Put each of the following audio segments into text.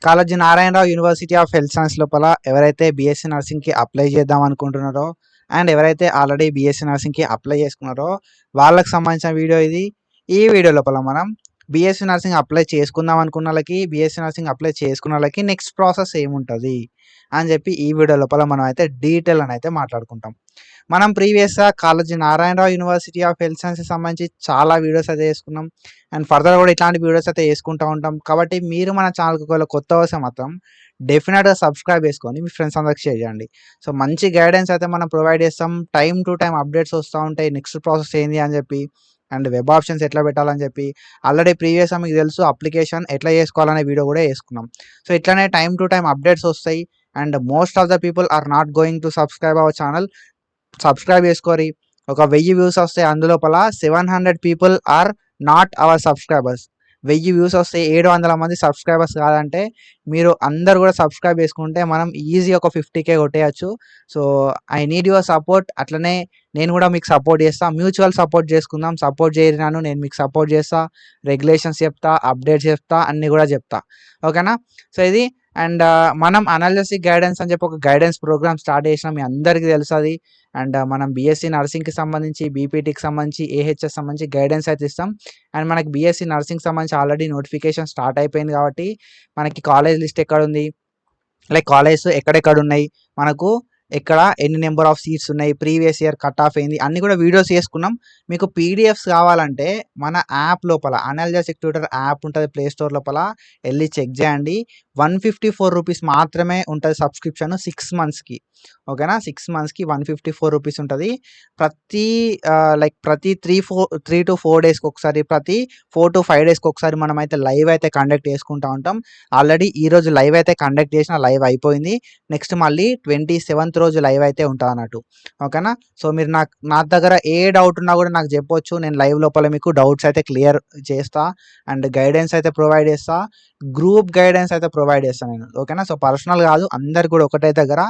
Kaloji Narayana Rao university of health science లోపల ఎవరైతే BSc నర్సింగ్‌కి apply చేద్దాం అనుకుంటున్నారో అండ్ ఎవరైతే ఆల్రెడీ బీఎస్సీ నర్సింగ్‌కి అప్లై చేసుకున్నారో వాళ్ళకి సంబంధించిన వీడియో ఇది. ఈ వీడియో లోపల మనం బీఎస్సీ నర్సింగ్ అప్లై చేసుకుందాం అనుకున్నోళ్ళకి, బీఎస్సీ నర్సింగ్ అప్లై చేసుకున్నోళ్ళకి నెక్స్ట్ ప్రాసెస్ ఏముంటది అని చెప్పి ఈ వీడియో లోపల మనం అయితే డీటెయిల్ అని అయితే మాట్లాడుకుంటాం. మనం ప్రీవియస్‌గా Kaloji Narayana Rao university of health సైన్స్‌కి సంబంధించి చాలా వీడియోస్ అయితే చేసుకున్నాం. అండ్ ఫర్దర్ కూడా ఇట్లాంటి వీడియోస్ అయితే చేసుకుంటూ ఉంటాం. కాబట్టి మీరు మన ఛానల్‌కి ఒకవేళ కొత్త వస్తే మాత్రం డెఫినెట్‌గా సబ్స్క్రైబ్ చేసుకొని మీ ఫ్రెండ్స్ అందరికి షేర్ చేయండి. సో మంచి గైడెన్స్ అయితే మనం ప్రొవైడ్ చేస్తాం. టైమ్ టు టైమ్ అప్డేట్స్ వస్తూ ఉంటాయి. నెక్స్ట్ ప్రాసెస్ ఏంది అని చెప్పి అండ్ వెబ్ ఆప్షన్స్ ఎట్లా పెట్టాలని చెప్పి ఆల్రెడీ ప్రీవియస్‌గా మీకు తెలుసు అప్లికేషన్ ఎట్లా చేసుకోవాలనే వీడియో కూడా చేసుకున్నాం. సో ఇట్లనే టైమ్ టు టైమ్ అప్డేట్స్ వస్తాయి. And most of the people are not going to subscribe our channel. Subscribe చేసుకోరి. ఒక 1000 వ్యూస్ వస్తాయి. అందులోపల 700 people are not our subscribers. 1000 views వస్తాయి. 700 మంది సబ్స్క్రైబర్స్ కాదంటే మీరు అందరూ కూడా సబ్స్క్రైబ్ చేసుకుంటే మనం ఈజీగా ఒక 50K కొట్టేయచ్చు. So I need your support. అట్లనే నేను కూడా మీకు సపోర్ట్ చేస్తా. మ్యూచువల్ సపోర్ట్ చేసుకుందాం. సపోర్ట్ చేయరు నన్ను, నేను మీకు సపోర్ట్ చేస్తా. రెగ్యులేషన్స్ చెప్తా, అప్డేట్స్ చెప్తా, అన్నీ కూడా చెప్తా. ఓకేనా? సో ఇది అండ్ మనం అనాలిసిస్ గైడెన్స్ అని చెప్పి ఒక గైడెన్స్ ప్రోగ్రామ్ స్టార్ట్ చేసినాం. మీ అందరికీ తెలుసు అది. అండ్ మనం బీఎస్సీ నర్సింగ్‌కి సంబంధించి, బీపీటీకి సంబంధించి, ఏహెచ్ఎస్ సంబంధించి గైడెన్స్ అయితే ఇస్తాం. అండ్ మనకి బీఎస్సీ నర్సింగ్‌కి సంబంధించి ఆల్రెడీ నోటిఫికేషన్ స్టార్ట్ అయిపోయింది కాబట్టి మనకి కాలేజ్ లిస్ట్ ఎక్కడుంది, లైక్ కాలేజెస్ ఎక్కడెక్కడ ఉన్నాయి, మనకు ఎక్కడ ఎన్ని నెంబర్ ఆఫ్ సీట్స్ ఉన్నాయి, ప్రీవియస్ ఇయర్ కట్ ఆఫ్ అయింది, అన్నీ కూడా వీడియోస్ చేసుకున్నాం. మీకు పీడిఎఫ్స్ కావాలంటే మన యాప్ లోపల అనాలిసిస్ ట్యూటర్ యాప్ ఉంటుంది ప్లే స్టోర్ లోపల, వెళ్ళి చెక్ చేయండి. 154 రూపీస్ మాత్రమే ఉంటుంది సబ్స్క్రిప్షన్ 6 మంత్స్కి. ఓకేనా? 6 మంత్స్కి 154 రూపీస్ ఉంటుంది. ప్రతి ప్రతి 3 to 4 డేస్కి ఒకసారి, ప్రతి 4 to 5 డేస్కి ఒకసారి మనం అయితే లైవ్ అయితే కండక్ట్ చేసుకుంటూ ఉంటాం. ఆల్రెడీ ఈరోజు లైవ్ అయితే కండక్ట్ చేసిన, లైవ్ అయిపోయింది. నెక్స్ట్ మళ్ళీ 27th రోజు లైవ్ అయితే ఉంటుంది అన్నట్టు. ఓకేనా? సో మీరు నా దగ్గర ఏ డౌట్ ఉన్నా కూడా నాకు చెప్పొచ్చు. నేను లైవ్ లోపల మీకు డౌట్స్ అయితే క్లియర్ చేస్తా. అండ్ గైడెన్స్ అయితే ప్రొవైడ్ చేస్తా. గ్రూప్ గైడెన్స్ అయితే ప్రొవైడ్ చేస్తాను నేను. ఓకేనా? సో పర్సనల్ కాదు, అందరు కూడా ఒకటే దగ్గర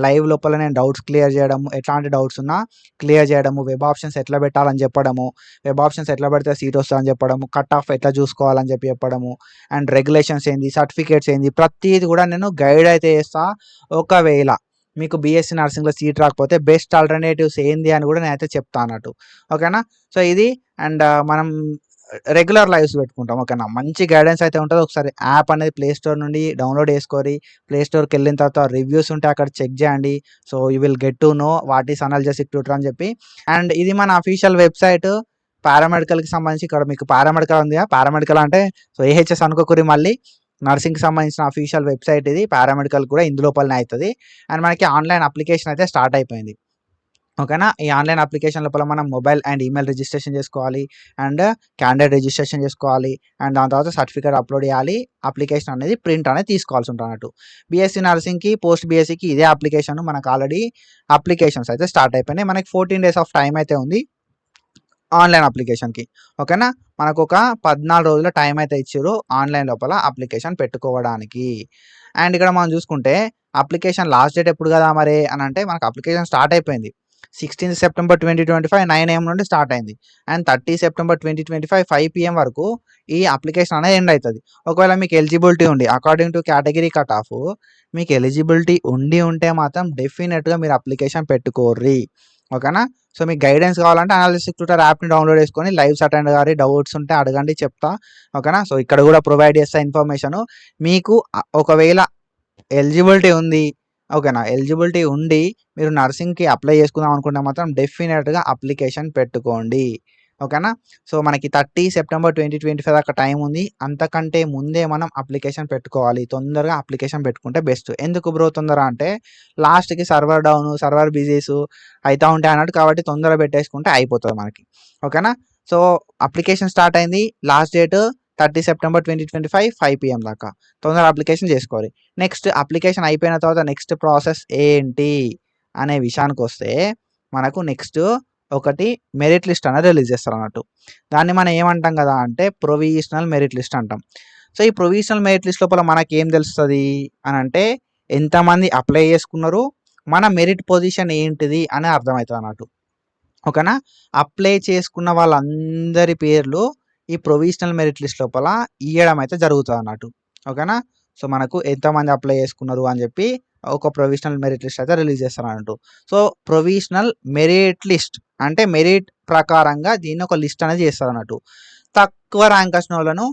లైవ్ లోపల నేను డౌట్స్ క్లియర్ చేయడము, ఎట్లాంటి డౌట్స్ ఉన్నా క్లియర్ చేయడము, వెబ్ ఆప్షన్స్ ఎట్లా పెట్టాలని చెప్పడము, వెబ్ ఆప్షన్స్ ఎట్లా పెడితే సీట్ వస్తుందని చెప్పడము, కట్ ఆఫ్ ఎట్లా చూసుకోవాలని చెప్పడము, అండ్ రెగ్యులేషన్స్ ఏంది, సర్టిఫికేట్స్ ఏంది, ప్రతిది కూడా నేను గైడ్ అయితే చేస్తా. ఒకవేళ మీకు బీఎస్సీ నర్సింగ్లో సీట్ రాకపోతే బెస్ట్ ఆల్టర్నేటివ్స్ ఏంది అని కూడా నేనైతే చెప్తా అన్నట్టు. ఓకేనా? సో ఇది అండ్ మనం రెగ్యులర్ లైవ్స్ పెట్టుకుంటాం. ఓకేనా? మంచి గైడెన్స్ అయితే ఉంటుంది. ఒకసారి యాప్ అనేది ప్లే స్టోర్ నుండి డౌన్లోడ్ చేసుకోరి. ప్లే స్టోర్కి వెళ్ళిన తర్వాత రివ్యూస్ ఉంటే అక్కడ చెక్ చేయండి. So you will get to know what is analysis tutor అని చెప్పి. అండ్ ఇది మన అఫీషియల్ వెబ్సైట్. పారామెడికల్కి సంబంధించి ఇక్కడ మీకు పారామెడికల్ ఉంది. పారామెడికల్ అంటే సో ఏహెచ్ఎస్ అనుకోకూరి, మళ్ళీ నర్సింగ్కి సంబంధించిన అఫీషియల్ వెబ్సైట్ ఇది. పారామెడికల్ కూడా ఇందులోపలనే అవుతుంది. అండ్ మనకి ఆన్లైన్ అప్లికేషన్ అయితే స్టార్ట్ అయిపోయింది. ఓకేనా? ఈ ఆన్లైన్ అప్లికేషన్ లోపల మనం మొబైల్ అండ్ ఈమెయిల్ రిజిస్ట్రేషన్ చేసుకోవాలి. అండ్ క్యాండిడేట్ రిజిస్ట్రేషన్ చేసుకోవాలి. అండ్ దాని తర్వాత సర్టిఫికేట్ అప్లోడ్ చేయాలి. అప్లికేషన్ అనేది ప్రింట్ అనేది తీసుకోవాల్సి ఉంటుంది అన్నట్టు. బీఎస్సీ నర్సింగ్కి, పోస్ట్ బీఎస్సీకి ఇదే అప్లికేషన్. మనకు ఆల్రెడీ అప్లికేషన్స్ అయితే స్టార్ట్ అయిపోయినాయి. మనకి 14 days ఆఫ్ టైం అయితే ఉంది ఆన్లైన్ అప్లికేషన్కి. ఓకేనా? మనకు ఒక 14 రోజుల టైం అయితే ఇచ్చారు ఆన్లైన్ లోపల అప్లికేషన్ పెట్టుకోవడానికి. అండ్ ఇక్కడ మనం చూసుకుంటే అప్లికేషన్ లాస్ట్ డేట్ ఎప్పుడు కదా మరి అని అంటే, మనకు అప్లికేషన్ స్టార్ట్ అయిపోయింది 16th September 2025 9 AM నుండి స్టార్ట్ అయింది. అండ్ 30 September 2025 5 PM వరకు ఈ అప్లికేషన్ అనేది ఎండ్ అవుతుంది. ఒకవేళ మీకు ఎలిజిబిలిటీ ఉండి, according to category cut off, మీకు ఎలిజిబిలిటీ ఉంటే మాత్రం డెఫినెట్గా మీరు అప్లికేషన్ పెట్టుకోర్రి. ఓకేనా? సో మీకు గైడెన్స్ కావాలంటే అనాలిసిస్ ట్యూటర్ యాప్ని డౌన్లోడ్ చేసుకొని లైవ్స్ అటెండ్ గారి, డౌట్స్ ఉంటే అడగండి, చెప్తా. ఓకేనా? సో ఇక్కడ కూడా ప్రొవైడ్ చేస్తా ఇన్ఫర్మేషన్. మీకు ఒకవేళ ఎలిజిబిలిటీ ఉంది, ఓకేనా, ఎలిజిబిలిటీ ఉండి మీరు నర్సింగ్కి అప్లై చేసుకుందాం అనుకుంటే మాత్రం డెఫినెట్గా అప్లికేషన్ పెట్టుకోండి. ఓకేనా? సో మనకి 30 September 2025 దాకా టైం ఉంది. అంతకంటే ముందే మనం అప్లికేషన్ పెట్టుకోవాలి. తొందరగా అప్లికేషన్ పెట్టుకుంటే బెస్ట్. ఎందుకు బ్రో తొందర అంటే, లాస్ట్కి సర్వర్ డౌన్, సర్వర్ బిజీస్ అవుతూ ఉంటాయి అన్నట్టు. కాబట్టి తొందరగా పెట్టేసుకుంటే అయిపోతుంది మనకి. ఓకేనా? సో అప్లికేషన్ స్టార్ట్ అయింది. లాస్ట్ డేట్ 30 September 2025 5 PM దాకా. తొందరగా అప్లికేషన్ చేసుకోవాలి. నెక్స్ట్ అప్లికేషన్ అయిపోయిన తర్వాత నెక్స్ట్ ప్రాసెస్ ఏంటి అనే విషయానికి వస్తే, మనకు నెక్స్ట్ ఒకటి మెరిట్ లిస్ట్ అనేది రిలీజ్ చేస్తారు అన్నట్టు. దాన్ని మనం ఏమంటాం కదా అంటే ప్రొవిజనల్ మెరిట్ లిస్ట్ అంటాం. సో ఈ ప్రొవిజనల్ మెరిట్ లిస్ట్ లోపల మనకి ఏం తెలుస్తుంది అని అంటే, ఎంతమంది అప్లై చేసుకున్నారు, మన మెరిట్ పొజిషన్ ఏంటిది అని అర్థమవుతుంది అన్నట్టు. ఓకేనా? అప్లై చేసుకున్న వాళ్ళందరి పేర్లు ఈ ప్రొవిజనల్ మెరిట్ లిస్ట్ లోపల ఇవ్వడం అయితే జరుగుతుంది అన్నట్టు. ఓకేనా? సో మనకు ఎంతమంది అప్లై చేసుకున్నారు అని చెప్పి ఒక ప్రొవిజనల్ మెరిట్ లిస్ట్ అయితే రిలీజ్ చేస్తారు అన్నట్టు. సో ప్రొవిజనల్ మెరిట్ లిస్ట్ అంటే మెరిట్ ప్రకారంగా దీన్ని ఒక లిస్ట్ అనేది చేస్తారు అన్నట్టు. తక్కువ ర్యాంక్ వచ్చిన వాళ్ళను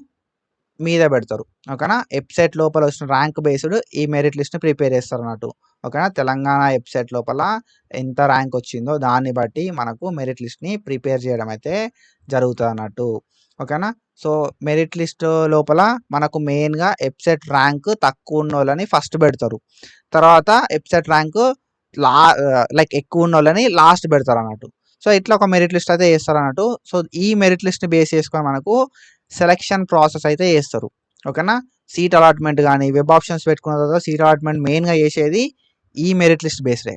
మీద పెడతారు. ఓకేనా, వెబ్సైట్ లోపల వచ్చిన ర్యాంక్ బేస్డ్ ఈ మెరిట్ లిస్ట్ని ప్రిపేర్ చేస్తారు అన్నట్టు. ఓకేనా, తెలంగాణ వెబ్సైట్ లోపల ఎంత ర్యాంక్ వచ్చిందో దాన్ని బట్టి మనకు మెరిట్ లిస్ట్ని ప్రిపేర్ చేయడం అయితే జరుగుతుంది అన్నట్టు. ఓకేనా, సో మెరిట్ లిస్ట్ లోపల మనకు మెయిన్గా వెబ్సైట్ ర్యాంక్ తక్కువ ఉన్న వాళ్ళని ఫస్ట్ పెడతారు. తర్వాత వెబ్సైట్ ర్యాంక్ లైక్ ఎక్కువ ఉన్న వాళ్ళని లాస్ట్ పెడతారు అన్నట్టు. సో ఇట్లా ఒక మెరిట్ లిస్ట్ అయితే చేస్తారు అన్నట్టు. సో ఈ మెరిట్ లిస్ట్ని బేస్ చేసుకొని మనకు సెలక్షన్ ప్రాసెస్ అయితే చేస్తారు. ఓకేనా, సీట్ అలాట్మెంట్ కానీ వెబ్ ఆప్షన్స్ పెట్టుకున్న తర్వాత సీట్ అలాట్మెంట్ మెయిన్గా చేసేది ఈ మెరిట్ లిస్ట్ బేస్డే.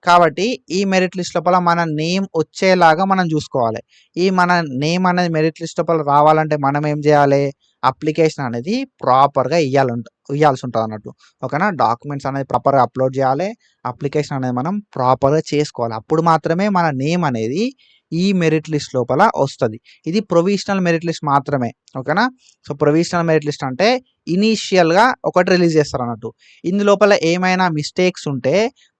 కాబట్టి ఈ మెరిట్ లిస్ట్ లోపల మన నేమ్ వచ్చేలాగా మనం చూసుకోవాలి. ఈ మన నేమ్ అనేది మెరిట్ లిస్ట్ లోపల రావాలంటే మనం ఏం చేయాలి, అప్లికేషన్ అనేది ప్రాపర్గా ఇవ్వాల్సి ఉంటుంది అన్నట్టు. ఓకేనా, డాక్యుమెంట్స్ అనేది ప్రాపర్గా అప్లోడ్ చేయాలి, అప్లికేషన్ అనేది మనం ప్రాపర్గా చేసుకోవాలి. అప్పుడు మాత్రమే మన నేమ్ అనేది ఈ మెరిట్ లిస్ట్ లోపల వస్తుంది. ఇది ప్రొవిజనల్ మెరిట్ లిస్ట్ మాత్రమే. ఓకేనా, సో ప్రొవిజనల్ మెరిట్ లిస్ట్ అంటే ఇనీషియల్గా ఒకటి రిలీజ్ చేస్తారు అన్నట్టు. ఇందులోపల ఏమైనా మిస్టేక్స్ ఉంటే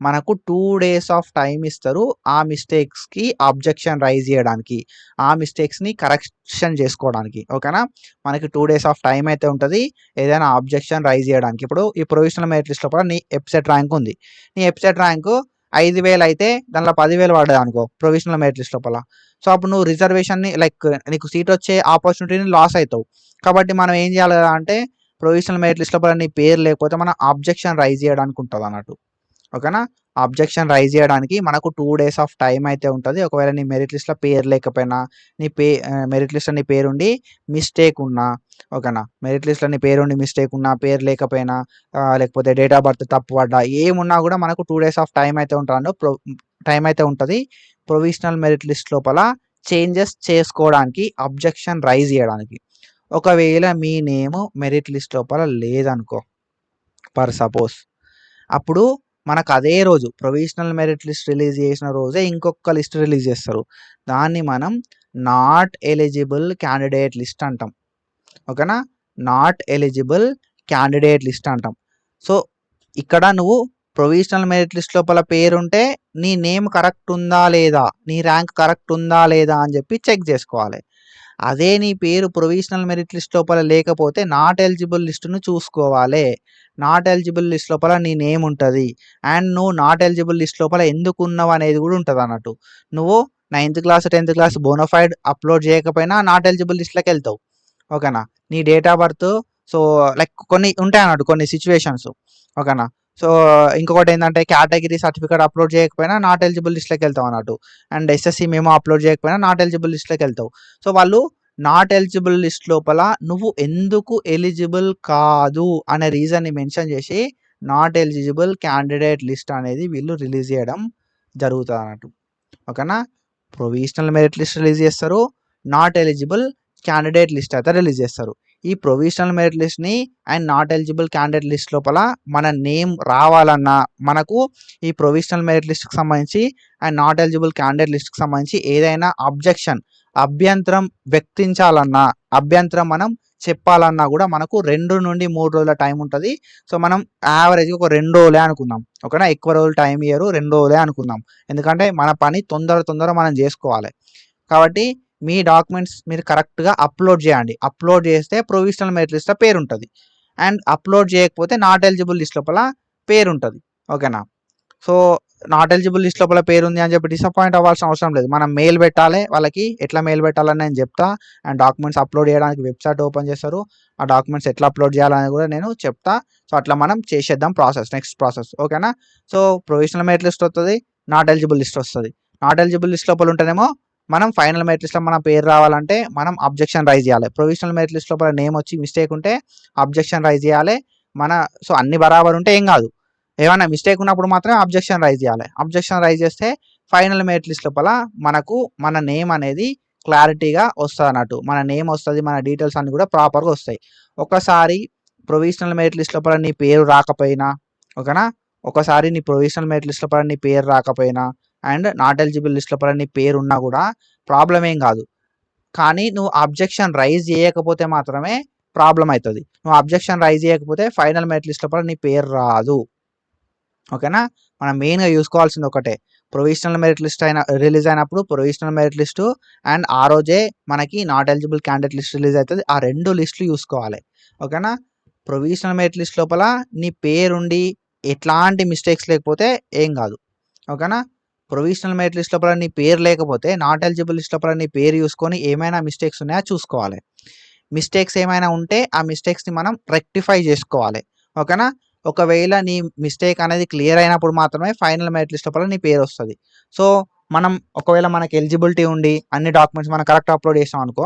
మనకు 2 days ఆఫ్ టైం ఇస్తారు. ఆ మిస్టేక్స్కి అబ్జెక్షన్ రైజ్ చేయడానికి, ఆ మిస్టేక్స్ని కరెక్షన్ చేసుకోవడానికి. ఓకేనా, మనకి 2 days ఆఫ్ టైం అయితే ఉంటుంది ఏదైనా అబ్జెక్షన్ రైజ్ చేయడానికి. ఇప్పుడు ఈ ప్రొవిజనల్ మెరిట్ లిస్ట్ లోపల నీ వెబ్సైట్ ర్యాంక్ ఉంది. నీ వెబ్సైట్ ర్యాంకు 5,000 అయితే దాంట్లో 10,000 పడ్డది అనుకో ప్రొవిజనల్ మెరిట్ లిస్ట్ లోపల. సో అప్పుడు నువ్వు రిజర్వేషన్ని లైక్ నీకు సీట్ వచ్చే ఆపర్చునిటీని లాస్ అవుతావు. కాబట్టి మనం ఏం చేయాలి అంటే ప్రొవిజనల్ మెరిట్ లిస్ట్ లోపల నీ పేరు లేకపోతే మనం అబ్జెక్షన్ రైజ్ చేయడానికి ఉంటుంది అన్నట్టు. ఓకేనా, అబ్జెక్షన్ రైజ్ చేయడానికి మనకు 2 days ఆఫ్ టైం అయితే ఉంటుంది. ఒకవేళ నీ మెరిట్ లిస్ట్లో పేరు లేకపోయినా, నీ మెరిట్ లిస్ట్లో నీ పేరుండి మిస్టేక్ ఉన్నా, ఓకేనా, మెరిట్ లిస్ట్లో నీ పేరుండి మిస్టేక్ ఉన్నా, పేరు లేకపోయినా, లేకపోతే డేట్ ఆఫ్ బర్త్ తప్పు పడ్డా, ఏమున్నా కూడా మనకు 2 days ఆఫ్ టైం అయితే ఉంటుంది ప్రొవిజనల్ మెరిట్ లిస్ట్ లోపల చేంజెస్ చేసుకోవడానికి, అబ్జెక్షన్ రైజ్ చేయడానికి. ఒకవేళ మీ నేమ్ మెరిట్ లిస్ట్ లోపల లేదనుకో ఫర్ సపోజ్, అప్పుడు మనకు అదే రోజు ప్రొవిజనల్ మెరిట్ లిస్ట్ రిలీజ్ చేసిన రోజే ఇంకొక లిస్ట్ రిలీజ్ చేస్తారు. దాన్ని మనం నాట్ ఎలిజిబుల్ క్యాండిడేట్ లిస్ట్ అంటాం. ఓకేనా, నాట్ ఎలిజిబుల్ క్యాండిడేట్ లిస్ట్ అంటాం. సో ఇక్కడ నువ్వు ప్రొవిజనల్ మెరిట్ లిస్ట్ లోపల పేరుంటే నీ నేమ్ కరెక్ట్ ఉందా లేదా, నీ ర్యాంక్ కరెక్ట్ ఉందా లేదా అని చెప్పి చెక్ చేసుకోవాలి. అదే నీ పేరు ప్రొవిజనల్ మెరిట్ లిస్ట్ లోపల లేకపోతే నాట్ ఎలిజిబుల్ లిస్టును చూసుకోవాలి. నాట్ ఎలిజిబుల్ లిస్ట్ లోపల నీ నేమ్ ఉంటుంది అండ్ నువ్వు నాట్ ఎలిజిబుల్ లిస్ట్ లోపల ఎందుకు ఉన్నావు అనేది కూడా ఉంటుంది అన్నట్టు. నువ్వు 9th class 10th class bona fide upload చేయకపోయినా నాట్ ఎలిజిబుల్ లిస్ట్లోకి వెళ్తావు. ఓకేనా, నీ date of birth, so like కొన్ని ఉంటాయి అన్నట్టు కొన్ని సిచ్యువేషన్స్. ఓకేనా, సో ఇంకొకటి ఏంటంటే కేటగిరీ సర్టిఫికేట్ అప్లోడ్ చేయకపోయినా నాట్ ఎలిజిబుల్ లిస్ట్లోకి వెళ్తావు అన్నట్టు. అండ్ ఎస్ఎస్సి మేము అప్లోడ్ చేయకపోయినా నాట్ ఎలిజిబుల్ లిస్ట్లోకి వెళ్తావు. సో వాళ్ళు నాట్ ఎలిజిబుల్ లిస్ట్ లోపల నువ్వు ఎందుకు ఎలిజిబుల్ కాదు అనే రీజన్ని మెన్షన్ చేసి నాట్ ఎలిజిబుల్ క్యాండిడేట్ లిస్ట్ అనేది వీళ్ళు రిలీజ్ చేయడం జరుగుతుంది అన్నట్టు. ఓకేనా, ప్రొవిజనల్ మెరిట్ లిస్ట్ రిలీజ్ చేస్తారు, నాట్ ఎలిజిబుల్ క్యాండిడేట్ లిస్ట్ అయితే రిలీజ్ చేస్తారు. ఈ ప్రొవిజనల్ మెరిట్ లిస్ట్ని and not eligible candidate list లోపల మన నేమ్ రావాలన్నా మనకు ఈ ప్రొవిజనల్ మెరిట్ లిస్ట్కి సంబంధించి అండ్ నాట్ ఎలిజిబుల్ క్యాండిడేట్ లిస్ట్కి సంబంధించి ఏదైనా అభ్యంతరం వ్యక్తించాలన్నా, అభ్యంతరం మనం చెప్పాలన్నా కూడా మనకు 2 నుండి 3 రోజుల టైం ఉంటుంది. సో మనం యావరేజ్గా ఒక 2 రోజులే అనుకుందాం. ఓకేనా, ఎక్కువ రోజులు టైం ఇయ్యరు, 2 రోజులే అనుకుందాం. ఎందుకంటే మన పని తొందర మనం చేసుకోవాలి. కాబట్టి మీ డాక్యుమెంట్స్ మీరు కరెక్ట్గా అప్లోడ్ చేయండి. అప్లోడ్ చేస్తే ప్రొవిజనల్ మెరిట్ లిస్ట్లో పేరు ఉంటుంది అండ్ అప్లోడ్ చేయకపోతే నాట్ ఎలిజిబుల్ లిస్ట్ లోపల పేరు ఉంటుంది. ఓకేనా, సో నాట్ ఎలిజిబుల్ లిస్ట్ లోపల పేరు ఉంది అని చెప్పి డిసప్పాయింట్ అవ్వాల్సిన అవసరం లేదు. మనం మెయిల్ పెట్టాలి వాళ్ళకి, ఎట్లా మెయిల్ పెట్టాలని నేను చెప్తా. అండ్ డాక్యుమెంట్స్ అప్లోడ్ చేయడానికి వెబ్సైట్ ఓపెన్ చేస్తారు, ఆ డాక్యుమెంట్స్ ఎట్లా అప్లోడ్ చేయాలని కూడా నేను చెప్తా. సో అట్లా మనం చేసేద్దాం నెక్స్ట్ ప్రాసెస్. ఓకేనా, సో ప్రొవిజనల్ మెరిట్ లిస్ట్ వస్తుంది, నాట్ ఎలిజిబుల్ లిస్ట్ వస్తుంది. నాట్ ఎలిజిబుల్ లిస్ట్ లోపల ఉంటేనేమో మనం ఫైనల్ మెరిట్ లిస్ట్లో మన పేరు రావాలంటే మనం అబ్జెక్షన్ రైజ్ చేయాలి. ప్రొవిజనల్ మెరిట్ లిస్ట్ లోపల నేమ్ వచ్చి మిస్టేక్ ఉంటే అబ్జెక్షన్ రైజ్ చేయాలి. సో అన్ని బరాబర్ ఉంటే ఏం కాదు, ఏమైనా మిస్టేక్ ఉన్నప్పుడు మాత్రమే అబ్జెక్షన్ రైజ్ చేయాలి. అబ్జెక్షన్ రైజ్ చేస్తే ఫైనల్ మెరిట్ లిస్ట్ లోపల మనకు మన నేమ్ అనేది క్లారిటీగా వస్తుంది అన్నట్టు. మన నేమ్ వస్తుంది, మన డీటెయిల్స్ అన్ని కూడా ప్రాపర్గా వస్తాయి. ఒకసారి ప్రొవిజనల్ మెరిట్ లిస్ట్ లోపల నీ పేరు రాకపోయినా, ఓకేనా, ఒకసారి నీ ప్రొవిజనల్ మెరిట్ లిస్ట్ లోపల నీ పేరు రాకపోయినా అండ్ నాట్ ఎలిజిబుల్ లిస్ట్ లోపల నీ పేరు ఉన్నా కూడా ప్రాబ్లం ఏం కాదు. కానీ నువ్వు అబ్జెక్షన్ రైజ్ చేయకపోతే మాత్రమే ప్రాబ్లం అవుతుంది. నువ్వు అబ్జెక్షన్ రైజ్ చేయకపోతే ఫైనల్ మెరిట్ లిస్ట్ లోపల నీ పేరు రాదు. ఓకేనా, మనం మెయిన్గా చూసుకోవాల్సింది ఒకటే, ప్రొవిజనల్ మెరిట్ లిస్ట్ రిలీజ్ అయినప్పుడు ప్రొవిజనల్ మెరిట్ లిస్టు అండ్ ఆ రోజే మనకి not eligible candidate list release అవుతుంది. ఆ 2 లిస్టులు చూసుకోవాలి. ఓకేనా, ప్రొవిజనల్ మెరిట్ లిస్ట్ లోపల నీ పేరుండి ఎట్లాంటి మిస్టేక్స్ లేకపోతే ఏం కాదు. ఓకేనా, ప్రొవిజనల్ మెరిట్ లిస్ట్ లోపల నీ పేరు లేకపోతే నాట్ ఎలిజిబుల్ లిస్ట్ లోపల నీ పేరు చూసుకొని ఏమైనా మిస్టేక్స్ ఉన్నాయా చూసుకోవాలి. మిస్టేక్స్ ఏమైనా ఉంటే ఆ మిస్టేక్స్ని మనం రెక్టిఫై చేసుకోవాలి. ఓకేనా, ఒకవేళ నీ మిస్టేక్ అనేది క్లియర్ అయినప్పుడు మాత్రమే ఫైనల్ మెరిట్ లిస్ట్ లోపల నీ పేరు వస్తుంది. సో మనం ఒకవేళ మనకి ఎలిజిబిలిటీ ఉండి అన్ని డాక్యుమెంట్స్ మనం కరెక్ట్ అప్లోడ్ చేసాం అనుకో,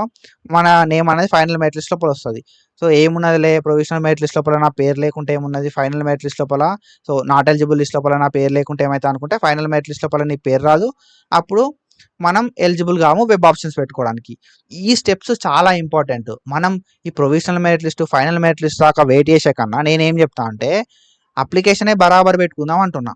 మన నేమ్ అనేది ఫైనల్ మెరిట్ లిస్ట్ లోపల వస్తుంది. సో ఏమున్నదిలే ప్రొవిజనల్ మెరిట్ లిస్ట్ లోపల నా పేరు లేకుంటే ఏమున్నది, ఫైనల్ మెరిట్ లిస్ట్ లోపల సో నాట్ ఎలిజిబుల్ లిస్ట్ లోపల నా పేరు లేకుంటే ఏమైతే అనుకుంటే ఫైనల్ మెరిట్ లిస్ట్ లోపల నీ పేరు రాదు. అప్పుడు మనం ఎలిజిబుల్ కాము వెబ్ ఆప్షన్స్ పెట్టుకోవడానికి. ఈ స్టెప్స్ చాలా ఇంపార్టెంట్. మనం ఈ provisional merit list final merit list దాకా వెయిట్ చేసే కన్నా నేనేం చెప్తా అంటే అప్లికేషనే బరాబర్ పెట్టుకుందాం అంటున్నా.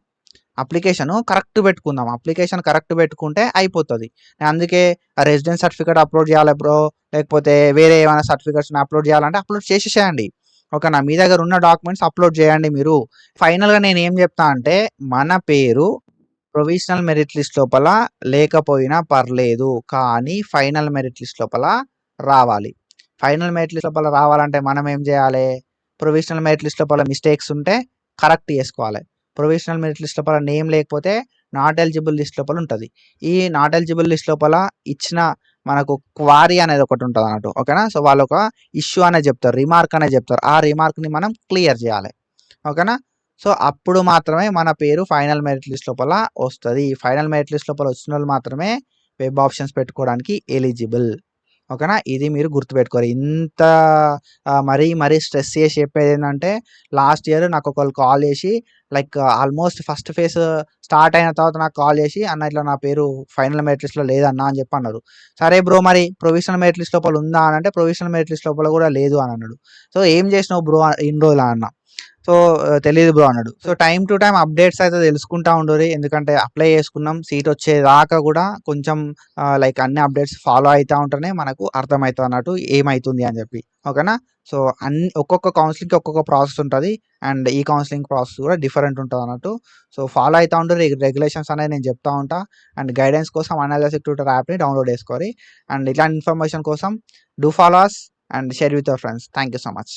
అప్లికేషన్ కరెక్ట్ పెట్టుకుందాం. అప్లికేషన్ కరెక్ట్ పెట్టుకుంటే అయిపోతుంది. నేను అందుకే రెసిడెన్స్ సర్టిఫికేట్ అప్లోడ్ చేయాలి బ్రో, లేకపోతే వేరే ఏమైనా సర్టిఫికేట్స్ని అప్లోడ్ చేయాలంటే అప్లోడ్ చేసేసేయండి. ఓకేనా, మీ దగ్గర ఉన్న డాక్యుమెంట్స్ అప్లోడ్ చేయండి మీరు. ఫైనల్గా నేను ఏం చెప్తా అంటే మన పేరు ప్రొవిజనల్ మెరిట్ లిస్ట్ లోపల లేకపోయినా పర్లేదు, కానీ ఫైనల్ మెరిట్ లిస్ట్ లోపల రావాలి. ఫైనల్ మెరిట్ లిస్ట్ లోపల రావాలంటే మనం ఏం చేయాలి, ప్రొవిజనల్ మెరిట్ లిస్ట్ లోపల మిస్టేక్స్ ఉంటే కరెక్ట్ చేసుకోవాలి. ప్రొవిజనల్ మెరిట్ లిస్ట్ లోపల నేమ్ లేకపోతే నాట్ ఎలిజిబుల్ లిస్ట్ లోపల ఉంటుంది. ఈ నాట్ ఎలిజిబుల్ లిస్ట్ లోపల ఇచ్చిన మనకు క్వారీ అనేది ఒకటి ఉంటుంది అన్నట్టు. ఓకేనా, సో వాళ్ళు ఒక ఇష్యూ అనేది చెప్తారు, రిమార్క్ అనేది చెప్తారు. ఆ రిమార్క్ని మనం క్లియర్ చేయాలి. ఓకేనా, సో అప్పుడు మాత్రమే మన పేరు ఫైనల్ మెరిట్ లిస్ట్ లోపల వస్తుంది. ఫైనల్ మెరిట్ లిస్ట్ లోపల వచ్చిన వాళ్ళు మాత్రమే వెబ్ ఆప్షన్స్ పెట్టుకోవడానికి ఎలిజిబుల్. ఓకేనా, ఇది మీరు గుర్తుపెట్టుకోరు. ఇంత మరీ స్ట్రెస్ చేసి చెప్పేది ఏంటంటే, లాస్ట్ ఇయర్ నాకు ఒకళ్ళు కాల్ చేసి like almost first phase start అయిన తర్వాత నాకు కాల్ చేసి అన్న ఇట్లా నా పేరు ఫైనల్ మెరిట్ లిస్ట్లో లేదన్నా అని చెప్పి అన్నారు. సరే బ్రో మరి ప్రొవిజనల్ మెరిట్ లిస్ట్ లోపల ఉందా అని అంటే ప్రొవిజనల్ మెరిట్ లిస్ట్ లోపల కూడా లేదు అని అన్నాడు. సో ఏం చేసినావు బ్రో ఇన్ని రోజులు అన్న. సో తెలియదు బ్రో అన్నాడు. So time to time updates అయితే తెలుసుకుంటా ఉండరు, ఎందుకంటే అప్లై చేసుకున్నాం సీట్ వచ్చేదాకా కూడా కొంచెం లైక్ అన్ని అప్డేట్స్ ఫాలో అవుతూ ఉంటేనే మనకు అర్థమవుతుంది అన్నట్టు ఏమవుతుంది అని చెప్పి. ఓకేనా, సో ఒక్కొక్క కౌన్సిలింగ్కి ఒక్కొక్క ప్రాసెస్ ఉంటుంది అండ్ ఈ కౌన్సిలింగ్ ప్రాసెస్ కూడా డిఫరెంట్ ఉంటుంది అన్నట్టు. సో ఫాలో అవుతూ ఉంటారు రెగ్యులేషన్స్ అనేది నేను చెప్తా ఉంటా. అండ్ గైడెన్స్ కోసం అనాలిసిస్ ట్యూటర్ యాప్ని డౌన్లోడ్ చేసుకోవాలి. అండ్ ఇట్లాంటి ఇన్ఫర్మేషన్ కోసం do follow us and share with your friends. Thank you so much.